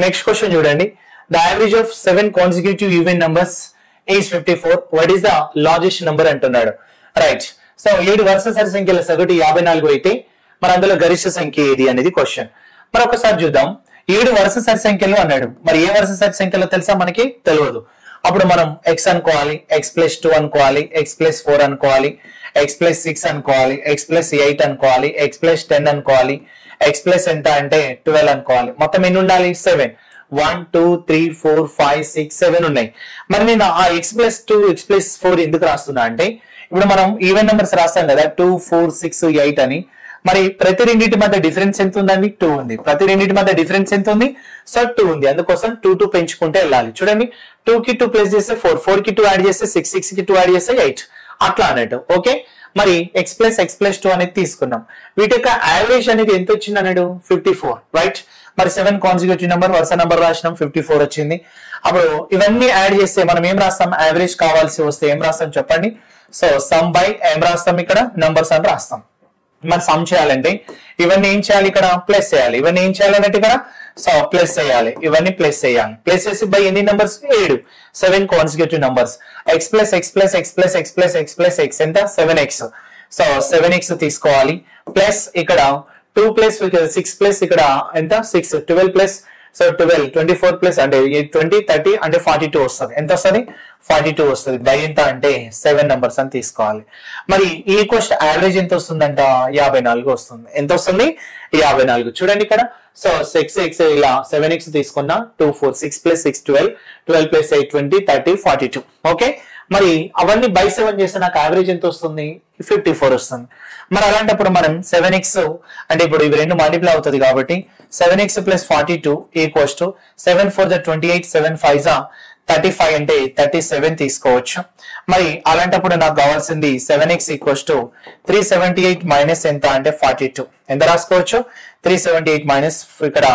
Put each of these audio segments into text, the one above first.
Next question చూడండి. The average of 7 consecutive even numbers is 54. What is the largest number అంటున్నాడు. Right. So 7 వరుస సరి సంఖ్యల సగటు 54 అయితే మరి అందులో గరిష్ట సంఖ్య ఏది అనేది క్వశ్చన్. మరి ఒకసారి చూద్దాం. 7 వరుస సరి సంఖ్యలు అన్నాడు. మరి ఏ వరుస సరి సంఖ్యలో తెలుసా మనకి తెలియదు. అప్పుడు మనం x అనుకోవాలి, x+2 అనుకోవాలి, x+4 అనుకోవాలి, x+6 అనుకోవాలి, x+8 అనుకోవాలి, x+10 అనుకోవాలి, x+ ఎంత అంటే 12 అనుకోవాలి. మొత్తం ఎన్ని ఉండాలి? 7. 1 2 3 4 5 6 7 ఉన్నాయి. మరి నేను ఆ x+2 x+4 ఎందుకు రాస్తున్నా అంటే ఇప్పుడు మనం ఈవెన్ నెంబర్స్ రాస్తాం కదా 2 4 6 8 అని. మరి ప్రతి రెండింటి మధ్య డిఫరెన్స్ ఎంత ఉందండి? 2 ఉంది. ప్రతి రెండింటి మధ్య డిఫరెన్స్ ఎంత ఉంది? సో 2 ఉంది. అందుకోసం 2 పెంచుకుంటే వెళ్ళాలి. చూడండి 2 కి 2 ప్లస్ చేస్తే 4, 4 కి 2 యాడ్ చేస్తే 6, 6 కి 2 యాడ్ చేస్తే 8 అట్లా అన్నట్టు. ఓకే. మరి x+x+2 అనేది తీసుకున్నాం. వీటి యొక్క యావరేజ్ అనేది ఎంత వచ్చింది అన్నాడు? 54. రైట్. మరి 7 కాన్సిక్యూటివ్ నెంబర్ వరుస నెంబర్ రాసినాం, 54 వచ్చింది. అప్పుడు ఇవన్నీ యాడ్ చేస్తే మనం ఏం రాస్తాం? యావరేజ్ కావాల్సి వస్తే ఏం రాస్తాం చెప్పండి? సో సమ్ బై ఏం రాస్తాం? ఇక్కడ నంబర్స్ అని రాస్తాం. మరి సమ్ చేయాలంటే ఇవన్నీ ఏం చేయాలి? ఇక్కడ ప్లస్ చేయాలి. ఇవన్నీ ఏం చేయాలంటే ఇక్కడ సో ప్లస్ చేయాలి. ఇవన్నీ ప్లస్ చేయాలి. ప్లస్ చేసి బై ఎన్ని నంబర్స్? 7. 7 consecutive numbers. x+x+x+x+x+x ఎంత? 7x. సో 7x తీసుకోవాలి. ప్లస్ ఇక్కడ 2 ప్లస్ 6 ప్లస్ ఇక్కడ ఎంత? 6. 12 ప్లస్ సో 12 24 ప్లస్ అంటే 20 30 అంటే 42 వస్తుంది. ఎంత వస్తుంది? 42 వస్తుంది. బై ఎంత అంటే 7 నంబర్స్ అని తీసుకోవాలి. మరి ఈ క్వశ్చన్ యావరేజ్ ఎంత వస్తుందంట? 54 వస్తుంది. ఎంత వస్తుంది? 54. చూడండి ఇక్కడ. సో 6x ఇలా 7x తీసుకున్నా 2 4 6 ప్లస్ 6 12 12 ప్లస్ 8 20 30 42. ఓకే. మరి అవన్నీ బై 7 చేస్తే నాకు యావరేజ్ ఎంత వస్తుంది? 54 వస్తుంది. మరి అలాంటప్పుడు మనం 7x అంటే ఇప్పుడు ఇవి రెండు మల్టిప్లై అవుతుంది కాబట్టి 7x + 42 ఈక్వల్స్ టు 7 4 28 7 5 35 అంటే 37 తీసుకోవచ్చు. మరి అలాంటప్పుడు నాకు కావాల్సింది 7x ఈక్వల్స్ టు 378 మైనస్ ఎంత అంటే 42. ఎంత రాసుకోవచ్చు? 378 మైనస్ ఇక్కడ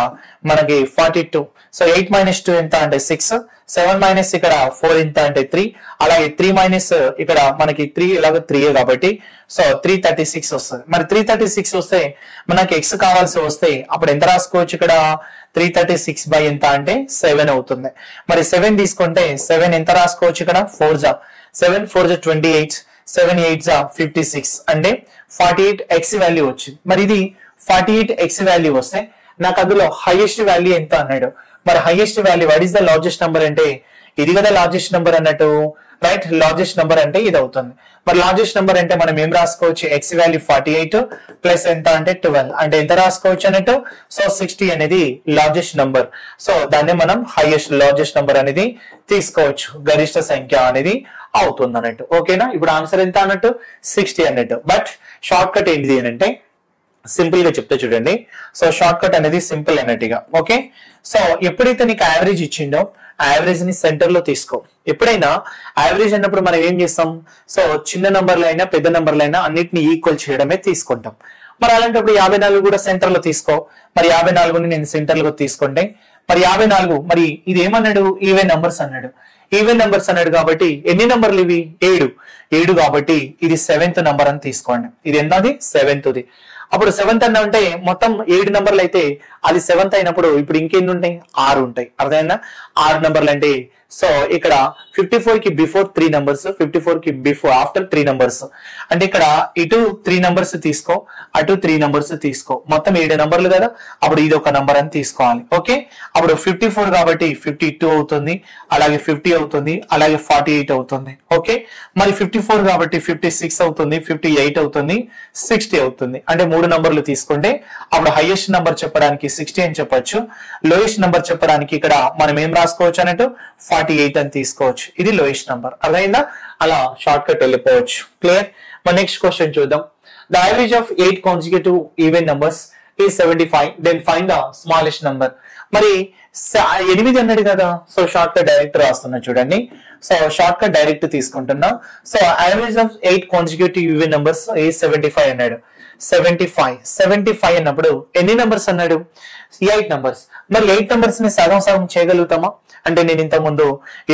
మనకి 42. సో 8 మైనస్ 2 ఎంత అంటే 6. 7 మైనస్ ఇక్కడ 4 ఎంత అంటే 3. అలాగే 3 మైనస్ ఇక్కడ మనకి 3 ఇలాగ 3 కాబట్టి సో 336 వస్తుంది. మరి 336 వస్తే మనకి x కావాల్సి వస్తే అప్పుడు ఎంత రాసుకోవచ్చు? ఇక్కడ 336 బై ఎంత అంటే 7 అవుతుంది. మరి 7 తీసుకుంటే 7 ఎంత రాసుకోవచ్చు? ఇక్కడ 4 7 4 28 7 8 56 అంటే 48 x వాల్యూ వచ్చింది. మరి ఇది 48 x వాల్యూ వస్తే నాకు అందులో హైయెస్ట్ వాల్యూ ఎంత అన్నాడు. మరి highest value what is the largest number అంటే ఇది కదా లార్జెస్ట్ నెంబర్ అన్నట్టు. రైట్. లార్జెస్ట్ నెంబర్ అంటే ఇది అవుతుంది. మరి లార్జెస్ట్ నెంబర్ అంటే మనం ఏం రాసుకోవచ్చు? x వాల్యూ 48 ప్లస్ ఎంత అంటే 12 అంటే ఎంత రాసుకోవచ్చు అన్నట్టు? సో 60 అనేది లార్జెస్ట్ నెంబర్. సో దాన్ని మనం హైయెస్ట్ లార్జెస్ట్ నెంబర్ అనేది తీసుకోవచ్చు. గరిష్ట సంఖ్య అనేది అవుతుంది అన్నట్టు. ఓకేనా. ఇప్పుడు ఆన్సర్ ఎంత అన్నట్టు? 60 అన్నట్టు. బట్ షార్ట్ కట్ ఏంటిది అని అంటే సింపుల్ గా చెప్తే చూడండి. సో షార్ట్ కట్ అనేది సింపుల్ అన్నట్టుగా. ఓకే. సో ఎప్పుడైతే నీకు యావరేజ్ ఇచ్చిండో యావరేజ్ ని సెంటర్ లో తీసుకో. ఎప్పుడైనా యావరేజ్ అన్నప్పుడు మనం ఏం చేస్తాం? సో చిన్న నంబర్లు అయినా పెద్ద నంబర్లు అయినా అన్నిటిని ఈక్వల్ చేయడమే తీసుకుంటాం. మరి అలాంటప్పుడు 54 కూడా సెంటర్ లో తీసుకో. మరి 54ని నేను సెంటర్ లో తీసుకుంటే మరి 54 మరి ఇది ఏమన్నాడు? ఈవెన్ నంబర్స్ అన్నాడు. ఈవెన్ నంబర్స్ అన్నాడు కాబట్టి ఎన్ని నంబర్లు ఇవి? 7 కాబట్టి ఇది 7th నంబర్ అని తీసుకోండి. ఇది ఎంతది? 7th. అప్పుడు 7th అన్న అంటే మొత్తం 7 నంబర్లు అయితే అది 7th అయినప్పుడు ఇప్పుడు ఇంకెన్ని ఉంటాయి? 6 ఉంటాయి. అర్థమైందా? 6 నంబర్లు అంటే సో ఇక్కడ 54 కి బిఫోర్ 3 నంబర్స్, 54 కి బిఫోర్ ఆఫ్టర్ 3 నంబర్స్ అంటే ఇక్కడ ఇటు 3 నంబర్స్ తీసుకో, అటు 3 నంబర్స్ తీసుకో. మొత్తం 7 నంబర్లు కదా. అప్పుడు ఇది ఒక నంబర్ అని తీసుకోవాలి. ఓకే. అప్పుడు 54 కాబట్టి 52 అవుతుంది, అలాగే 50 అవుతుంది, అలాగే 48 అవుతుంది. ఓకే. మరి 54 కాబట్టి 56 అవుతుంది, 58 అవుతుంది, 60 అవుతుంది. అంటే 3 నంబర్లు తీసుకుంటే అప్పుడు హైయెస్ట్ నంబర్ చెప్పడానికి 60 అని చెప్పొచ్చు. లోయెస్ట్ నంబర్ చెప్పడానికి ఇక్కడ మనం ఏం రాసుకోవచ్చు అన్నట్టు 48 అని తీసుకోవచ్చు. ఇది లోయెస్ట్ నంబర్. అర్థమైందా? అలా షార్ట్ కట్ వెళ్ళిపోవచ్చు. క్లియర్. మరి నెక్స్ట్ క్వశ్చన్ చూద్దాం. The average of 8 consecutive even numbers is 75. Then find the smallest number. మరి 8 అన్నాడు కదా. సో షార్ట్ కట్ డైరెక్ట్ రాస్తున్నా చూడండి. సో షార్ట్ కట్ డైరెక్ట్ తీసుకుంటున్నా. So average of 8 consecutive even numbers is 75 అన్నాడు. 75 అన్నప్పుడు ఎన్ని నంబర్స్ అన్నాడు? 8 నంబర్స్. మరి 8 నంబర్స్ ని సగం సగం చేయగలుగుతామా? అంటే నేను ఇంత ముందు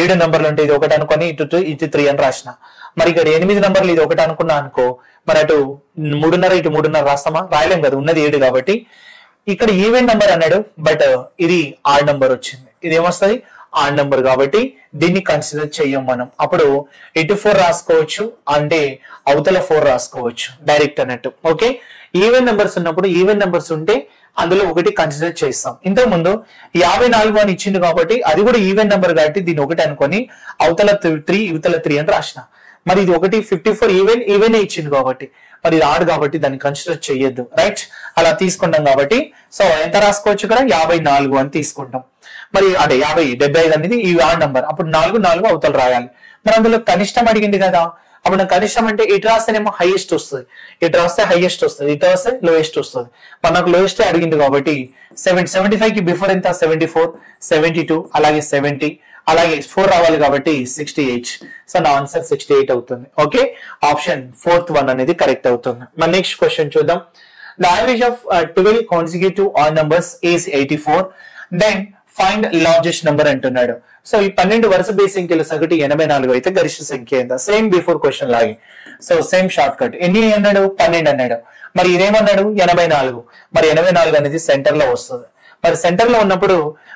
7 నంబర్లు అంటే ఇది ఒకటి అనుకొని ఇటు 3 అని రాసిన. మరి ఇక్కడ 8 నంబర్లు ఇది ఒకటి అనుకున్నా అనుకో, మరి అటు 3.5 ఇటు 3.5 రాస్తామా? రాయలేం కదా, ఉన్నది 7 కాబట్టి ఇక్కడ ఈవెన్ నెంబర్ అన్నాడు, బట్ ఇది ఆడ్ నెంబర్ వచ్చింది. ఇది ఏమొస్తుంది? Odd number. కాబట్టి దీన్ని కన్సిడర్ చెయ్యం మనం. అప్పుడు ఇటు 4 రాసుకోవచ్చు, అంటే అవతల 4 రాసుకోవచ్చు డైరెక్ట్ అన్నట్టు. ఓకే, ఈవెన్ నెంబర్స్ ఉన్నప్పుడు ఈవెన్ నెంబర్స్ ఉంటే అందులో ఒకటి కన్సిడర్ చేస్తాం. ఇంతకు ముందు 54 అని ఇచ్చింది కాబట్టి అది కూడా ఈవెన్ నెంబర్ కాబట్టి దీన్ని ఒకటి అనుకొని అవతల 3 ఇవతల 3 అని రాసిన. మరి ఇది ఒకటి 54 ఈవెన్ ఇచ్చింది కాబట్టి మరి ఇది ఆడ్ కాబట్టి దాన్ని కన్సిడర్ చేయొద్దు. రైట్, అలా తీసుకుంటాం కాబట్టి సో ఎంత రాసుకోవచ్చు? ఇక్కడ 54 అని తీసుకుంటాం. మరి అంటే 75 అనేది ఈ ఆడ్ నంబర్. అప్పుడు 4 అవతల రాయాలి. మరి అందులో కనిష్టం అడిగింది కదా, అప్పుడు నాకు కనిష్టం అంటే ఇటు రాస్తేనేమో హైయెస్ట్ వస్తుంది, ఇటు రాస్తే హైయెస్ట్ వస్తుంది, ఇటు రాస్తే లోయెస్ట్ వస్తుంది. మరి నాకు లోయెస్ట్ అడిగింది కాబట్టి 75 కి బిఫోర్ ఎంత? 74, 72, అలాగే 70, అలాగే 4 రావాలి కాబట్టి 68. సో నా ఆన్సర్ 68 అవుతుంది. ఓకే, ఆప్షన్ 4th వన్ అనేది కరెక్ట్ అవుతుంది. మన నెక్స్ట్ క్వశ్చన్ చూద్దాం. The average of 12 consecutive odd numbers is 84. Then find largest number అంటున్నాడు. సో ఈ 12 వరుస బేస్ సంఖ్యల సగటు 84 అయితే గరిష్ట సంఖ్య ఎంత? సేమ్ బిఫోర్ క్వశ్చన్ లాగే. So same short cut. ఎన్ని అన్నాడు? 12 అన్నాడు. మరి ఇదేమన్నాడు? 84. మరి 84 అనేది సెంటర్ లో వస్తుంది. మరి సెంటర్ లో ఉన్నప్పుడు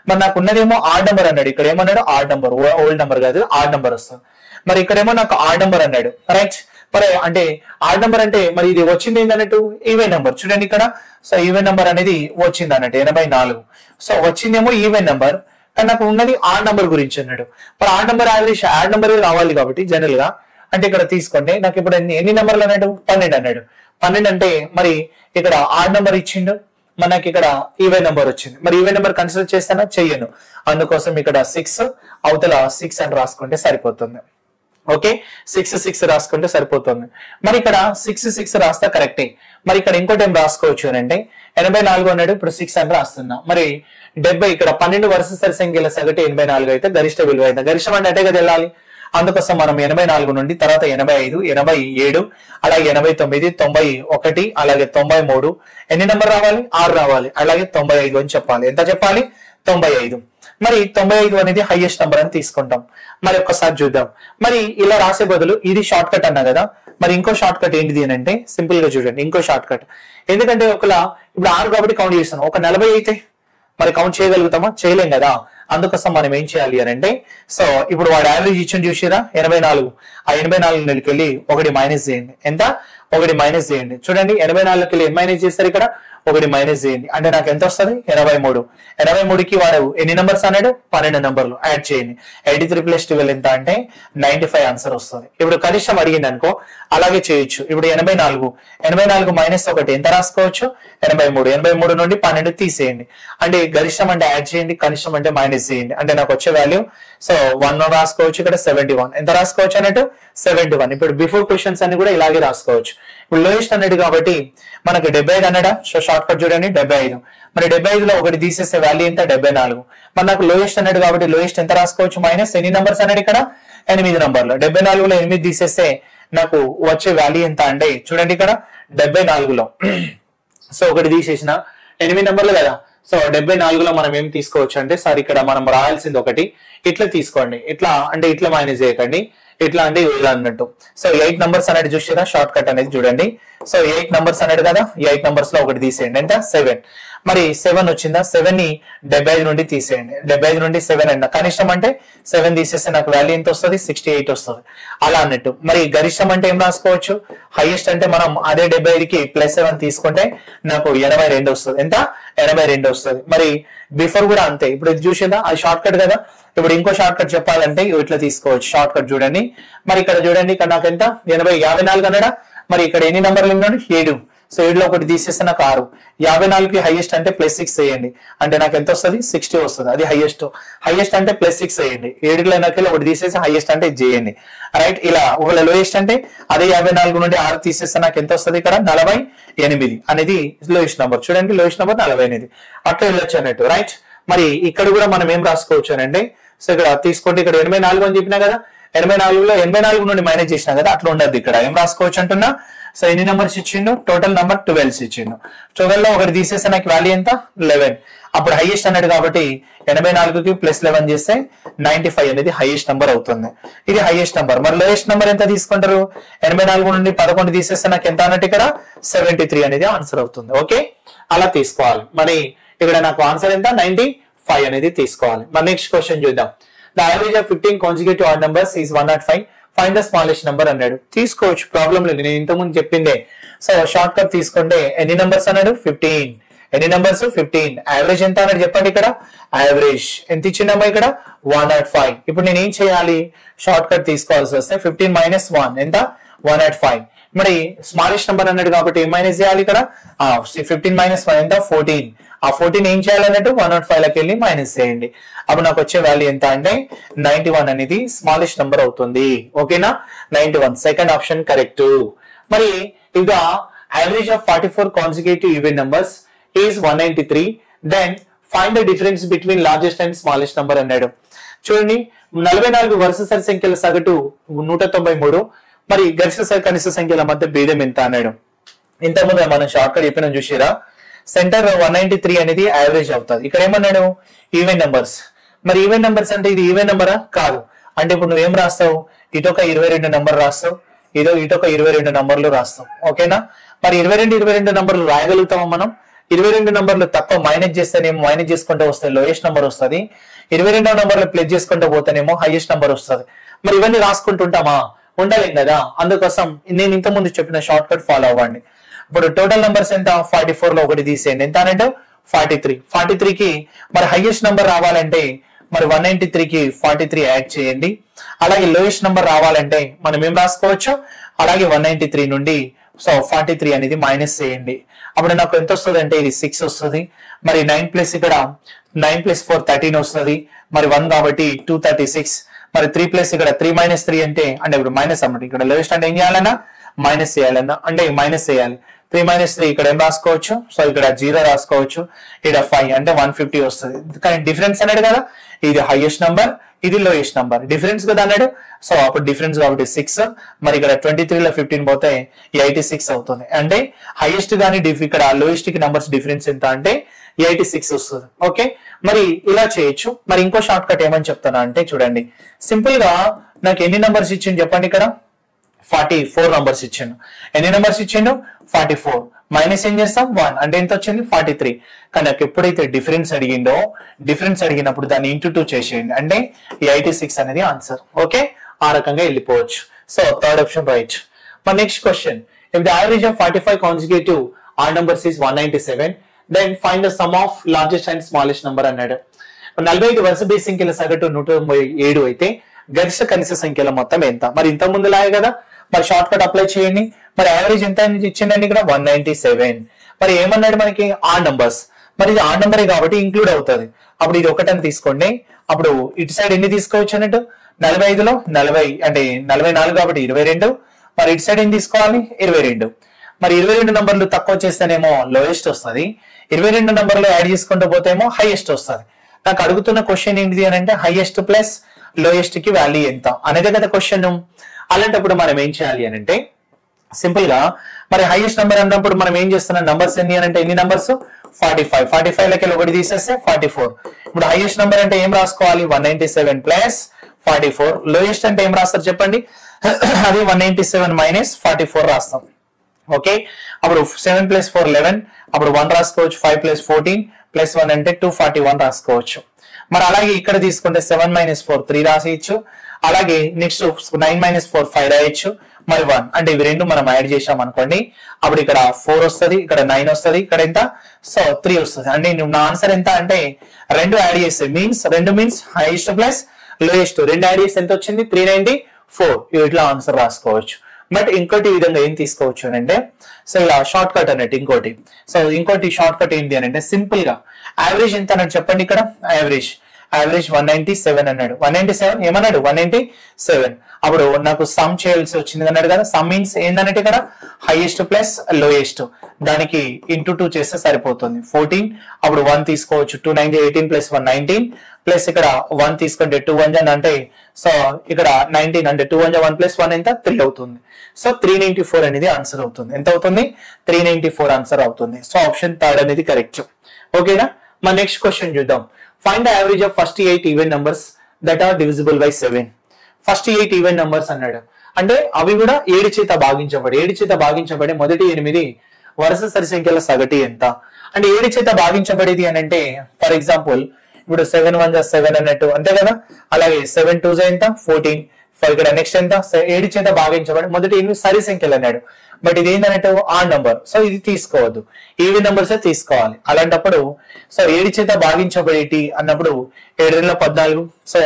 మరి నాకు ఉన్నదేమో ఆడ్ నెంబర్ అన్నాడు. ఇక్కడ ఏమన్నాడు? ఆడ్ నెంబర్, ఓల్డ్ నెంబర్ కాదు, ఆడ్ నెంబర్ వస్తుంది. మరి ఇక్కడేమో నాకు ఆడ్ నెంబర్ అన్నాడు. రైట్, మరి అంటే ఆడ్ నెంబర్ అంటే మరి ఇది వచ్చింది ఏంటన్నట్టు? Even number. చూడండి ఇక్కడ, సో ఈవెన్ నెంబర్ అనేది వచ్చింది అన్నట్టు 84. సో వచ్చిందేమో ఈవెన్ నెంబర్, కానీ నాకు ఉన్నది ఆడ్ నెంబర్ గురించి అన్నాడు. మరి odd number average odd number రావాలి కాబట్టి జనరల్ గా అంటే ఇక్కడ తీసుకోండి. నాకు ఇప్పుడు ఎన్ని నెంబర్లు అన్నాడు? 12 అన్నాడు. 12 అంటే మరి ఇక్కడ ఆడ్ నెంబర్ ఇచ్చిండు, మనకి ఇక్కడ ఈవెన్ నెంబర్ వచ్చింది. మరి ఈవెన్ నెంబర్ కన్సిడర్ చేస్తానా? చెయ్యను. అందుకోసం ఇక్కడ 6 అవతల 6 అని రాసుకుంటే సరిపోతుంది. ఓకే, 6 రాసుకుంటే సరిపోతుంది. మరి ఇక్కడ 6 రాస్తా కరెక్టే. మరి ఇక్కడ ఇంకోటి ఏం రాసుకోవచ్చు అని అంటే 84 అన్నాడు, ఇప్పుడు 6 అని రాస్తున్నా. మరి 70 ఇక్కడ 12 వరుస సరి సంఖ్యల సగటు 84 అయితే గరిష్ట విలువ అయితే గరిష్టం అంటే అటే కదా వెళ్ళాలి. అందుకోసం మనం 84 నుండి తర్వాత 85, 87, అలాగే 89, 91, అలాగే 93 ఎన్ని నెంబర్ రావాలి? 6 రావాలి. అలాగే 95 అని చెప్పాలి. ఎంత చెప్పాలి? 95. మరి 95 అనేది హైయెస్ట్ నెంబర్ అని తీసుకుంటాం. మరి ఒక్కసారి చూద్దాం. మరి ఇలా రాసే బదులు ఇది షార్ట్ కట్ అన్నా కదా, మరి ఇంకో షార్ట్ కట్ ఏంటిది అని అంటే సింపుల్ గా చూడండి. ఇంకో షార్ట్ కట్ ఎందుకంటే ఇప్పుడు 6 కాబట్టి కౌంట్ చేస్తాను. ఒక 40 అయితే మరి కౌంట్ చేయగలుగుతామా? చేయలేం కదా. అందుకోసం మనం ఏం చేయాలి అని అంటే సో ఇప్పుడు వాడు యావరేజ్ ఇచ్చింది చూసిరా 84. ఆ 84 నెలకెళ్ళి 1 మైనస్ చేయండి. ఎంత? 1 మైనస్ చేయండి. చూడండి 84కి వెళ్ళి మైనస్ చేస్తారు, ఇక్కడ 1 మైనస్ చేయండి. అంటే నాకు ఎంత వస్తుంది? 83. 83కి వాడు ఎన్ని నెంబర్స్ అన్నాడు? 12 నెంబర్లు యాడ్ చేయండి. 83 + 12 ఎంత అంటే 95 ఆన్సర్ వస్తుంది. ఇప్పుడు కనిష్టం అడిగింది అనుకో అలాగే చేయొచ్చు. ఇప్పుడు 84 మైనస్ 1 ఎంత రాసుకోవచ్చు? 83. 83 నుండి 12 తీసేయండి. అంటే గరిష్టం అంటే యాడ్ చేయండి, కనిష్టం అంటే మైనస్ చేయండి. అంటే నాకు వచ్చే వాల్యూ సో 1 రాసుకోవచ్చు. ఇక్కడ 71 ఎంత రాసుకోవచ్చు అన్నట్టు? 71. ఇప్పుడు బిఫోర్ క్వశ్చన్స్ అన్ని కూడా ఇలాగే రాసుకోవచ్చు. ఇప్పుడు లోయెస్ట్ అన్నట్టు కాబట్టి మనకు 75 అన్నాడా? సో షార్ట్ కట్ చూడండి 75. మరి 75లో 1 తీసేసే వాల్యూ ఎంత? 74. మరి నాకు లోయెస్ట్ అన్నాడు కాబట్టి లోయెస్ట్ ఎంత రాసుకోవచ్చు? మైనస్ ఎన్ని నెంబర్స్ అన్నాడు? ఇక్కడ 8 నెంబర్లు. 74లో 8 తీసేస్తే నాకు వచ్చే వాల్యూ ఎంత అంటే చూడండి ఇక్కడ 74లో సో 1 తీసేసిన 8 నెంబర్లు కదా. సో 74లో మనం ఏం తీసుకోవచ్చు అంటే సార్ ఇక్కడ మనం రాయాల్సింది ఒకటి ఇట్లా తీసుకోండి. ఇట్లా అంటే ఇట్లా మైనస్ చేయకండి, ఇట్లా అంటే ఇలా అన్నట్టు. సో 8 నంబర్స్ అనేది చూసారా షార్ట్ కట్ అనేది చూడండి. సో 8 నంబర్స్ అన్నాడు కదా, 8 నంబర్స్ లో 1 తీసేయండి. ఎంత? 7. మరి 7 వచ్చిందా? 7 ని 75 నుండి తీసేయండి. 75 నుండి 7 అంట కనిష్టం అంటే 7 తీసేస్తే నాకు వాల్యూ ఎంత వస్తుంది? 68 వస్తుంది. అలా అన్నట్టు. మరి గరిష్టం అంటే ఏం రాసుకోవచ్చు? హైయెస్ట్ అంటే మనం అదే 75కి +7 తీసుకుంటే నాకు 82 వస్తుంది. ఎంత? 82 వస్తుంది. మరి బిఫోర్ కూడా అంతే. ఇప్పుడు ఇది చూసిందా అది షార్ట్ కట్ కదా. ఇప్పుడు ఇంకో షార్ట్ కట్ చెప్పాలంటే ఇట్లా తీసుకోవచ్చు. షార్ట్ కట్ చూడండి. మరి ఇక్కడ చూడండి, ఇక్కడ నాకు ఎంత? 54 అన్నాడా. మరి ఇక్కడ ఎన్ని నెంబర్లు ఉన్నాడు? 7. సో 7లో 1 తీసేస్తే నాకు 6. 54కి హైయెస్ట్ అంటే +6 వేయండి. అంటే నాకు ఎంత వస్తుంది? 60 వస్తుంది. అది హైయెస్ట్. హైయెస్ట్ అంటే +6 వేయండి. 7లో నాకు 1 తీసేసి హైయెస్ట్ అంటే చేయండి. రైట్, ఇలా ఒకవేళ లోయెస్ట్ అంటే అదే 54 నుండి 6 తీసేస్తే నాకు ఎంత వస్తుంది? ఇక్కడ 48 అనేది లోయెస్ట్ నెంబర్. చూడండి లోయెస్ట్ నెంబర్ 48. అట్లా వెళ్ళొచ్చు అన్నట్టు. రైట్, మరి ఇక్కడ కూడా మనం ఏం రాసుకోవచ్చు అని అంటే సో ఇక్కడ తీసుకోండి. ఇక్కడ 84 అని చెప్పినా కదా, 84లో 84 నుండి మైనస్ చేసినా కదా, అట్లా ఉండదు. ఇక్కడ ఏం రాసుకోవచ్చు అంటున్నా సో ఎన్ని నెంబర్స్ ఇచ్చిండు, టోటల్ నెంబర్ 12 ఇచ్చిండు. 12 లో ఒకటి తీసేస్తే నాకు వాల్యూ ఎంత 11. అప్పుడు హైయెస్ట్ అన్నాడు కాబట్టి 84కి ప్లస్ 11 చేస్తే 95 అనేది హైయెస్ట్ నెంబర్ అవుతుంది. ఇది హైయెస్ట్ నెంబర్. మరి లోయెస్ట్ నెంబర్ ఎంత తీసుకుంటారు, 84 నుండి 11 తీసేస్తే నాకు ఎంత అన్నట్టు ఇక్కడ 73 అనేది ఆన్సర్ అవుతుంది. ఓకే, అలా తీసుకోవాలి. మరి ఇక్కడ నాకు ఆన్సర్ ఎంత 95 అనేది తీసుకోవాలి. మరి నెక్స్ట్ క్వశ్చన్ చూద్దాం. The average of 15 consecutive odd numbers is 105. Find the smallest number అన్నాడు. తీసుకోవచ్చు, ప్రాబ్లం లేదు, నేను ఇంతకుముందు చెప్పిందే. సో షార్ట్ కట్ తీసుకుంటే ఎన్ని నెంబర్స్ అన్నాడు 15. ఎన్ని నెంబర్స్ 15. యావరేజ్ ఎంత అన్నాడు చెప్పండి. ఇక్కడ యావరేజ్ ఎంత ఇచ్చిండమ్మా ఇక్కడ 105. ఇప్పుడు నేను ఏం చేయాలి, షార్ట్ కట్ తీసుకోవాల్సి వస్తే 15 మైనస్ 1 ఎంత 105. మరి స్మాలెస్ట్ నెంబర్ అన్నాడు కాబట్టి ఏం మైనస్ చేయాలి ఇక్కడ 15 మైనస్ 1 ఎంత 14. ఆ 14 ఏం చేయాలన్నట్టు 105 లకి వెళ్ళి మైనస్ చేయండి. అప్పుడు నాకు వచ్చే వాల్యూ ఎంత అంటే 91 అనేది స్మాలెస్ట్ నెంబర్ అవుతుంది. ఓకేనా, 91 సెకండ్ ఆప్షన్ కరెక్ట్. మరి ఇక average of 44 consecutive even numbers is 193. Then find the difference between largest and smallest number అన్నాడు. చూడండి, 44 వరుస సరి సంఖ్యల సగటు 193. మరి గరిష్ట కనిష్ట సంఖ్యల మధ్య భేదం ఎంత అన్నాడు. ఇంతకుముందు మనం షార్ట్ కట్ చెప్పిన చూసారా, సెంటర్ 193 అనేది యావరేజ్ అవుతుంది. ఇక్కడ ఏమన్నాడు ఈవెన్ నెంబర్స్. మరి ఈవెన్ నెంబర్స్ అంటే ఇది ఈవెన్ నెంబరా కాదు. అంటే ఇప్పుడు నువ్వేం రాస్తావు, ఇటొక 22 నెంబర్ రాస్తావు, ఇటొక 22 నంబర్లు రాస్తాం. ఓకేనా, మరి 22 నంబర్లు రాయగలుగుతామా మనం. 22 నంబర్లు తక్కువ మైనస్ చేస్తేనేమో మైనస్ చేసుకుంటూ వస్తే లోయెస్ట్ నెంబర్ వస్తుంది. 22 నంబర్లు ప్లస్ చేసుకుంటూ పోతేనేమో హైయెస్ట్ నెంబర్ వస్తుంది. మరి ఇవన్నీ రాసుకుంటుంటామా, ఉండలేం కదా. అందుకోసం నేను ఇంతకుముందు చెప్పిన షార్ట్ కట్ ఫాలో అవ్వండి. ఇప్పుడు టోటల్ నెంబర్స్ ఎంత 44 లో ఒకటి తీసేయండి. ఎంత అంటే 43. 43కి మరి హైయెస్ట్ నెంబర్ రావాలంటే మరి 193కి 43 యాడ్ చేయండి. అలాగే లోయెస్ట్ నెంబర్ రావాలంటే మనం ఏం రాసుకోవచ్చు, అలాగే 193 నుండి సో 43 అనేది మైనస్ చేయండి. అప్పుడు నాకు ఎంత వస్తుంది అంటే ఇది 6 వస్తుంది. మరి 9 ప్లస్ ఇక్కడ 9 ప్లస్ 4 13 వస్తుంది. మరి 1 కాబట్టి 236. మరి 3 ప్లస్ ఇక్కడ 3 మైనస్ 3 అంటే ఇప్పుడు మైనస్ అన్నమాట. ఇక్కడ లోయెస్ట్ అంటే ఏం చేయాలన్నా మైనస్ చేయాలన్నా, అంటే మైనస్ చేయాలి. 3 మైనస్ 3 ఇక్కడ ఏం రాసుకోవచ్చు, సో ఇక్కడ 0 రాసుకోవచ్చు. ఇక్కడ 5 అంటే 150 వస్తుంది. కానీ డిఫరెన్స్ అన్నాడు కదా, ఇది హైయెస్ట్ నంబర్, ఇది లోయెస్ట్ నంబర్, డిఫరెన్స్ కదా అన్నాడు. సో అప్పుడు డిఫరెన్స్ కాబట్టి 6. మరి ఇక్కడ 23 లో 15 పోతే 86 అవుతుంది. అంటే హైయెస్ట్ గానీ ఇక్కడ లోయెస్ట్ కి నంబర్స్ డిఫరెన్స్ ఎంత అంటే 86 వస్తుంది. ఓకే, మరి ఇలా చేయొచ్చు. మరి ఇంకో షార్ట్ కట్ ఏమని చెప్తానా అంటే చూడండి, సింపుల్ గా నాకు ఎన్ని నంబర్స్ ఇచ్చిండు చెప్పండి. ఇక్కడ 44 నంబర్స్ ఇచ్చిండు. ఎన్ని నంబర్స్ ఇచ్చిండు 44. మైనస్ ఏం చేస్తాం 1 అంటే ఎంత వచ్చింది 43. కానీ నాకు ఎప్పుడైతే డిఫరెన్స్ అడిగిందో, డిఫరెన్స్ అడిగినప్పుడు దాన్ని ఇంటూ 2 చేసేయండి, అంటే 86 అనేది ఆన్సర్. ఓకే, ఆ రకంగా వెళ్ళిపోవచ్చు. So third option right. మరి next question, if the average of 45 consecutive odd numbers is 197, then find the sum of largest and smallest number అన్నాడు. 45 వరుస బేస్ సంఖ్యల సగటు 197 అయితే గరిష్ట కనిష్ట సంఖ్యల మొత్తం ఎంత. మరి ఇంత ముందు లాగే కదా, మరి షార్ట్ కట్ అప్లై చేయండి. మరి యావరేజ్ ఎంత ఇచ్చిందండి ఇక్కడ 197. మరి ఏమన్నాడు మనకి ఆడ్ నంబర్స్. మరి ఇది ఆడ్ నంబరే కాబట్టి ఇంక్లూడ్ అవుతుంది. అప్పుడు ఇది ఒకటని తీసుకోండి. అప్పుడు ఇటు సైడ్ ఎన్ని తీసుకోవచ్చు అన్నట్టు 45లో 40 అంటే 44 కాబట్టి 22. మరి ఇటు సైడ్ ఏం తీసుకోవాలి 22. మరి 22 నంబర్లు తక్కువ చేస్తేనేమో లోయెస్ట్ వస్తుంది, 22 నంబర్లు యాడ్ చేసుకుంటూ పోతేమో హైయెస్ట్ వస్తుంది. నాకు అడుగుతున్న క్వశ్చన్ ఏంటిది అని అంటే హైయెస్ట్ ప్లస్ లోయెస్ట్ కి వాల్యూ ఎంత అనేది కదా క్వశ్చన్. అలాంటప్పుడు మనం ఏం చేయాలి అని అంటే సింపుల్ గా మరి హైయెస్ట్ నెంబర్ అన్నప్పుడు మనం ఏం చేస్తున్నాం, నంబర్స్ ఎన్ని అని అంటే ఎన్ని నంబర్స్ 45. 45 లకి ఒకటి తీసేస్తే 44. ఇప్పుడు హైయెస్ట్ నెంబర్ అంటే ఏం రాసుకోవాలి 197 ప్లస్ 44. లోయెస్ట్ అంటే ఏం రాస్తారు చెప్పండి, అది 197 మైనస్ 44 రాస్తాం. ఓకే, అప్పుడు 7 ప్లస్ 4 11. అప్పుడు 1 రాసుకోవచ్చు. 5 ప్లస్ 14 ప్లస్ 1 అంటే 241 రాసుకోవచ్చు. మరి అలాగే ఇక్కడ తీసుకుంటే 7 మైనస్ 4 3 రాసేయచ్చు. అలాగే నెక్స్ట్ 9 మైనస్ 4 5 రాయొచ్చు. మరి 1 అంటే ఇవి రెండు మనం యాడ్ చేసాం అనుకోండి, అప్పుడు ఇక్కడ 4 వస్తుంది, ఇక్కడ 9 వస్తుంది, ఇక్కడ ఎంత సో 3 వస్తుంది. అంటే నా ఆన్సర్ ఎంత అంటే 2 యాడ్ చేస్తే means 2 means highest plus lowest 2 add చేస్తే ఎంత వచ్చింది 394. ఇట్లా ఆన్సర్ రాసుకోవచ్చు. బట్ ఇంకోటి విధంగా ఏం తీసుకోవచ్చు అని అంటే సో ఇలా షార్ట్ కట్ అన్నట్టు ఇంకోటి. సో ఇంకోటి షార్ట్ కట్ ఏంటి అని అంటే సింపుల్ గా యావరేజ్ ఎంత అన్నట్టు చెప్పండి. ఇక్కడ యావరేజ్ యావరేజ్ 197 అన్నాడు. 197 ఏమన్నాడు 197. అప్పుడు నాకు సమ్ చేయాల్సి వచ్చింది అన్నాడు కదా. సమ్ మీన్స్ ఏంటంటే ఇక్కడ హైయెస్ట్ ప్లస్ లోయెస్ట్, దానికి ఇంటూ 2 చేస్తే సరిపోతుంది 14. అప్పుడు 1 తీసుకోవచ్చు, 2 9 18 ప్లస్ 1 19 ప్లస్ ఇక్కడ 1 తీసుకుంటే 2 1 అంటే సో ఇక్కడ 19 అంటే 2 1 1 ప్లస్ 1 ఎంత 3 అవుతుంది. సో 394 అనేది ఆన్సర్ అవుతుంది. ఎంత అవుతుంది 394 ఆన్సర్ అవుతుంది. సో ఆప్షన్ 3 అనేది కరెక్ట్. ఓకేనా. మన నెక్స్ట్ క్వశ్చన్ చూద్దాం. Find the average of first 8 even numbers that are divisible by 7. First 8 even numbers అన్నాడు అంటే అవి కూడా 7 చేత భాగించబడి మొదటి 8 వరుస సరి సంఖ్యల సగటు ఎంత అంటే 7 చేత భాగించబడేది అని అంటే ఫర్ ఎగ్జాంపుల్ ఇప్పుడు 7 1 7 అన్నట్టు అంతే కదా. అలాగే 7 2 ఎంత 14. ఇక్కడ నెక్స్ట్ ఎంత 7 చేత భాగించబడి మొదటి 8 సరి సంఖ్యలు అన్నాడు. బట్ ఇది ఏంటన్నట్టు ఆడ్ నంబర్, సో ఇది తీసుకోవద్దు, ఈవెన్ నంబర్స్ తీసుకోవాలి. అలాంటప్పుడు సో 7 చేత భాగించబడేటి అన్నప్పుడు 7 2 14. సో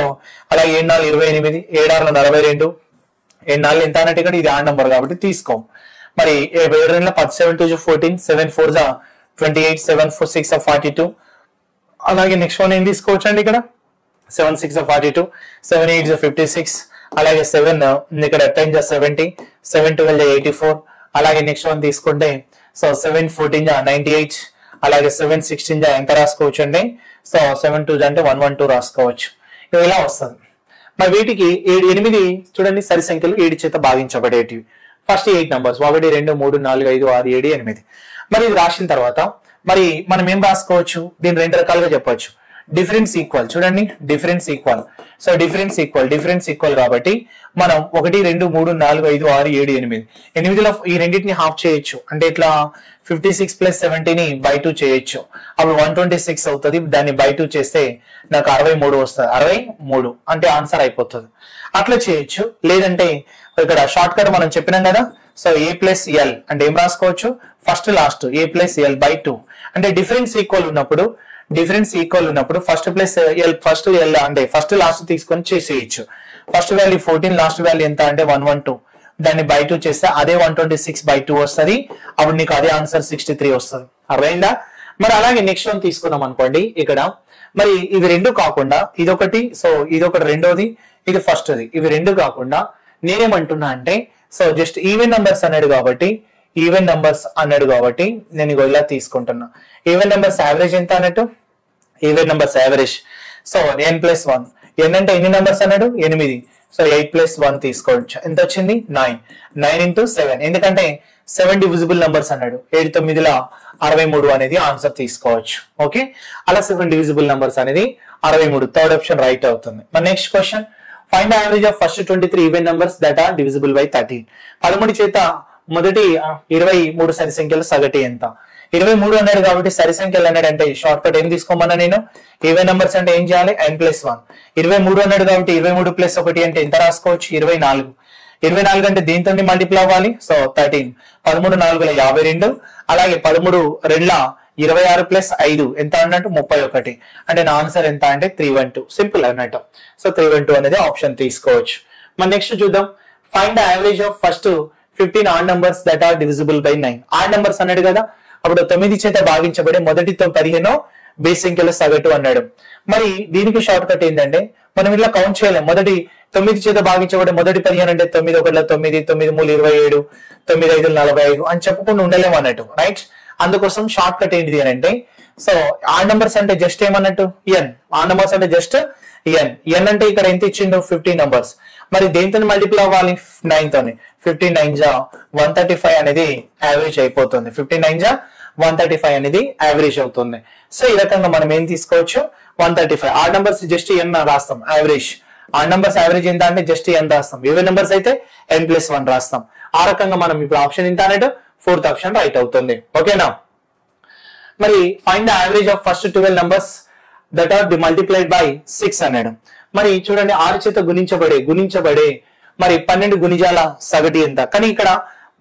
అలాగే 7 4 28, 7 6 42, 7 4 ఎంత అన్నట్టు ఇక్కడ ఇది ఆడ్ నంబర్ కాబట్టి తీసుకో. మరి 7 2 17 2 14, 7 4 28, 7 4 6 42. అలాగే నెక్స్ట్ వన్ ఏం తీసుకోవచ్చు అండి ఇక్కడ 7 6 42, 7 8 56. అలాగే 7 ఇక్కడ 10 70, 7 12 84. అలాగే నెక్స్ట్ వన్ తీసుకుంటే సో 7 14 98. అలాగే 7 16 ఎంత రాసుకోవచ్చు అండి సో 7 2 అంటే 112 రాసుకోవచ్చు. ఇలా వస్తుంది. మరి వీటికి 8 చూడండి సరి సంఖ్యలు 7 చేత భాగించబడేటివి. First 8 numbers 1 2 3 4 5 6 7 8. మరి ఇది రాసిన తర్వాత మరి మనం ఏం రాసుకోవచ్చు, దీన్ని 2 రకాలుగా చెప్పొచ్చు. డిఫరెన్స్ ఈక్వల్, చూడండి difference equal. So difference equal కాబట్టి మనం 1 2 3 4 5 6 7 8 8లో ఈ రెండింటిని హాఫ్ చేయొచ్చు. అంటే ఇట్లా 56 ప్లస్ 70ని బై 2 చేయొచ్చు. అప్పుడు 126 అవుతుంది. దాన్ని బై 2 చేస్తే నాకు 63 వస్తుంది. 63 అంటే ఆన్సర్ అయిపోతుంది. అట్లా చేయొచ్చు. లేదంటే ఇక్కడ షార్ట్ కట్ మనం చెప్పినాం కదా. సో ఏ ప్లస్ ఎల్ అంటే ఏం రాసుకోవచ్చు first last A plus L by 2 అంటే డిఫరెన్స్ ఈక్వల్ ఉన్నప్పుడు first plus L first L అంటే ఫస్ట్ లాస్ట్ తీసుకొని చేసేయచ్చు. ఫస్ట్ వాల్యూ 14, లాస్ట్ వాల్యూ ఎంత అంటే 112. దాన్ని బై 2 చేస్తే అదే 126 బై 2 వస్తుంది. అప్పుడు నీకు అదే ఆన్సర్ 63 వస్తుంది. అర్థమైందా. మరి అలాగే నెక్స్ట్ వన్ తీసుకున్నాం అనుకోండి. ఇక్కడ మరి ఇవి రెండు కాకుండా ఇదొకటి, సో ఇదొకటి రెండోది, ఇది ఫస్ట్ది. ఇవి రెండు కాకుండా నేనేమంటున్నా అంటే సో జస్ట్ ఈవెన్ నంబర్స్ అన్నాడు కాబట్టి నేను ఇలా తీసుకుంటున్నా. ఈవెన్ నంబర్స్ యావరేజ్ ఎంత అన్నట్టు even numbers average. So n plus 1 n అంటే ఎన్ని నంబర్స్ అన్నాడు 8. సో 8 ప్లస్ 1 తీసుకోవచ్చు. ఎంత వచ్చింది 9. 9 into 7 ఎందుకంటే 7 డివిజిబుల్ నంబర్స్ అన్నాడు. 7 9 63 అనేది ఆన్సర్ తీసుకోవచ్చు. ఓకే, అలా 7 డివిజిబుల్ నంబర్స్ అనేది 63. థర్డ్ ఆప్షన్ రైట్ అవుతుంది. మన next question find the average of first 23 even numbers that are divisible by 13. 13 చేత మొదటి 23 సరి సంఖ్యల సగటు ఎంత. 23 అన్నాడు కాబట్టి సరి సంఖ్యలు అన్నాడు అంటే షార్ట్ కట్ ఏం తీసుకోమన్నా నేను ఈవెన్ నంబర్స్ అంటే ఏం చేయాలి n+1. 23 అన్నాడు కాబట్టి 23 ప్లస్ 1 అంటే ఎంత రాసుకోవచ్చు 24. 24 అంటే దీంతో మల్టిప్లై అవ్వాలి. సో 13. 13 4 52. అలాగే 13 2 26 ప్లస్ 5 ఎంత అన్నట్టు 31. అంటే నా ఆన్సర్ ఎంత అంటే 312. సింపుల్ అన్నట్టు. సో 312 అనేది ఆప్షన్ తీసుకోవచ్చు. మన నెక్స్ట్ చూద్దాం. Find the average of first 15 odd numbers that are divisible by 9. Odd numbers అన్నాడు కదా. అప్పుడు 9 చేత భాగించబడే మొదటి 15 బేస్ సంఖ్యల సగటు అన్నాడు. మరి దీనికి షార్ట్ కట్ ఏంటంటే మనం ఇలా కౌంట్ చేయలేం. మొదటి 9 చేత భాగించబడే మొదటి 15 అంటే 9 1 9, 9 3 27, 9 5 45 అని చెప్పుకుంటూ ఉండలేము అన్నట్టు. రైట్. అందుకోసం షార్ట్ కట్ ఏంటిది అని అంటే సో ఆడ్ నంబర్స్ అంటే జస్ట్ ఏమన్నట్టు ఎన్. ఆడ్ నంబర్స్ అంటే జస్ట్ ఎన్. ఎన్ అంటే ఇక్కడ ఎంత ఇచ్చిండు 15 నంబర్స్. మరి దేంతో మల్టిప్లై అవ్వాలి 9 తోని. 15 9 135 అనేది యావరేజ్ అయిపోతుంది. 15 9 135 అనేది యావరేజ్ అవుతుంది. సో ఈ రకంగా మనం ఏం తీసుకోవచ్చు 135. ఆడ్ నంబర్స్ జస్ట్ ఎన్ రాస్తాం యావరేజ్. ఆడ్ నంబర్స్ యావరేజ్ ఎంత అంటే జస్ట్ ఎన్ రాస్తాం. ఈవెన్ నంబర్స్ అయితే n+1 రాస్తాం. ఆ రకంగా మనం ఇప్పుడు ఆప్షన్ ఎంత అన్నట్టు 4th ఆప్షన్ రైట్ అవుతుంది. ఓకేనా. మరి find the average of first 12 numbers that are multiplied by 6 అన్నాడు. మరి చూడండి 6 చేత గుణించబడే మరి 12 గుణిజాల సగటు ఎంత. కానీ ఇక్కడ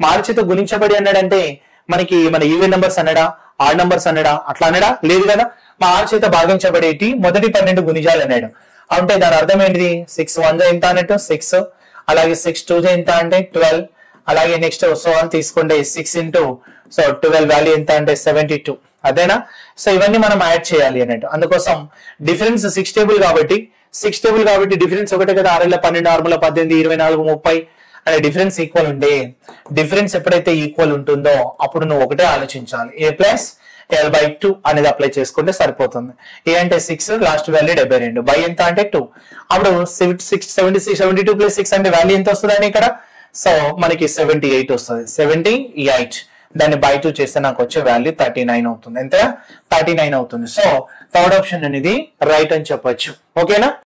6 చేత గుణించబడి అన్నాడంటే మనకి మన ఈవెన్ నంబర్స్ అన్నాడా ఆడ్ నంబర్స్ అన్నాడా అట్లా అన్నాడా లేదు కదా. మా 6 చేత భాగించబడేటి మొదటి 12 గుణిజాలు అన్నాడు. అంటే దాని అర్థం ఏంటిది 6 1 ఎంత అన్నట్టు 6. అలాగే 6 2 ఎంత అంటే 12. అలాగే నెక్స్ట్ సో అని తీసుకుంటే 6 into 12 వాల్యూ ఎంత అంటే 72. అదేనా? సో ఇవన్నీ మనం యాడ్ చేయాలి అన్నట్టు. అందుకోసం డిఫరెన్స్ 6 టేబుల్ కాబట్టి డిఫరెన్స్ ఒకటే కదా. 6 12 6 18 24 30 అనే డిఫరెన్స్ ఈక్వల్ ఉంటే డిఫరెన్స్ ఎప్పుడైతే ఈక్వల్ ఉంటుందో అప్పుడు నువ్వు ఒకటే ఆలోచించాలి, a ప్లస్ l/2 అనేది అప్లై చేసుకుంటే సరిపోతుంది. ఏ అంటే 6, లాస్ట్ వాల్యూ 72, బై ఎంత అంటే 2. అప్పుడు 72 ప్లస్ 6 అంటే వాల్యూ ఎంత వస్తుంది ఇక్కడ? సో మనకి 78 వస్తుంది. 78 దాన్ని బై 2 చేస్తే నాకు వచ్చే వాల్యూ 39 అవుతుంది. ఎంత? 39 అవుతుంది. సో థర్డ్ ఆప్షన్ అనేది రైట్ అని చెప్పొచ్చు. ఓకేనా?